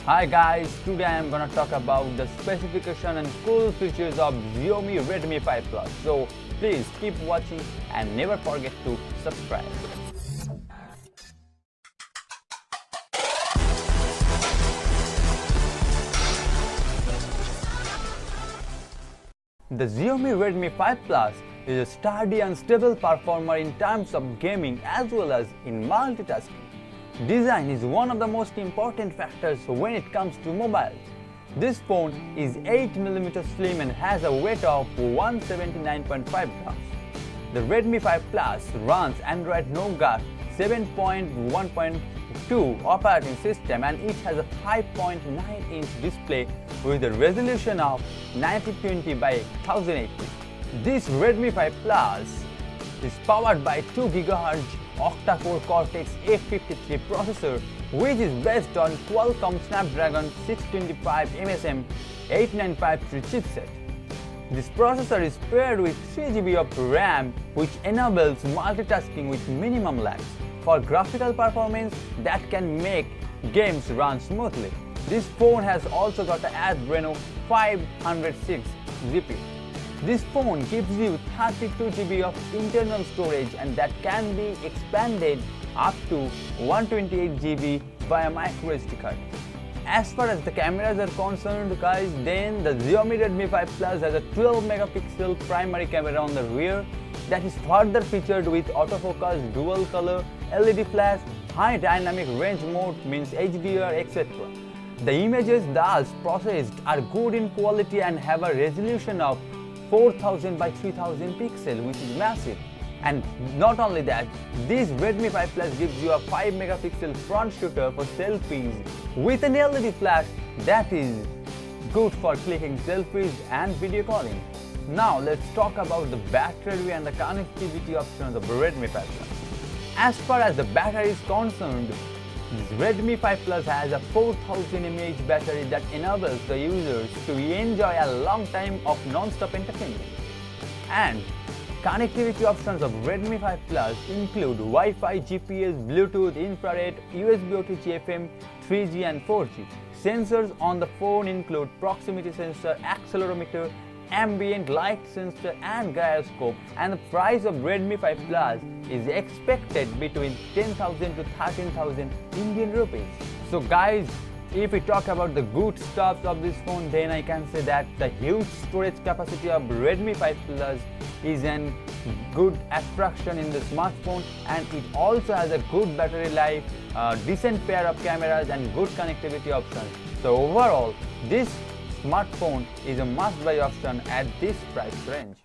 Hi guys, today I am gonna talk about the specification and cool features of Xiaomi Redmi 5 Plus. So please keep watching and never forget to subscribe. The Xiaomi Redmi 5 Plus is a sturdy and stable performer in terms of gaming as well as in multitasking. Design is one of the most important factors when it comes to mobiles. This phone is 8mm slim and has a weight of 179.5 grams. The Redmi 5 Plus runs Android Nougat 7.1.2 operating system and it has a 5.9-inch display with a resolution of 1920 by 1080. This Redmi 5 Plus is powered by 2 GHz octa-core Cortex-A53 processor, which is based on Qualcomm Snapdragon 625 MSM 8953 chipset. This processor is paired with 3 GB of RAM, which enables multitasking with minimum lags for graphical performance that can make games run smoothly. This phone has also got an Adreno 506 GPU. This phone gives you 32 GB of internal storage and that can be expanded up to 128 GB via microSD card. As far as the cameras are concerned guys, then the Xiaomi Redmi 5 Plus has a 12 megapixel primary camera on the rear that is further featured with autofocus, dual color, LED flash, high dynamic range mode means HDR, etc. The images thus processed are good in quality and have a resolution of 4000 by 3000 pixels, which is massive. And not only that, this Redmi 5 Plus gives you a 5 megapixel front shooter for selfies with an LED flash that is good for clicking selfies and video calling. Now let's talk about the battery and the connectivity options of the Redmi 5 Plus. As far as the battery is concerned, this Redmi 5 Plus has a 4000 mAh battery that enables the users to enjoy a long time of non-stop entertainment. And connectivity options of Redmi 5 Plus include Wi-Fi, GPS, Bluetooth, infrared, USB OTG FM, 3G and 4G. Sensors on the phone include proximity sensor, accelerometer, ambient light sensor and gyroscope, and the price of Redmi 5 Plus is expected between 10,000 to 13,000 Indian rupees. So guys, if we talk about the good stuff of this phone, then I can say that the huge storage capacity of Redmi 5 Plus is a good attraction in the smartphone, and it also has a good battery life, decent pair of cameras and good connectivity options. So overall, this smartphone is a must-buy option at this price range.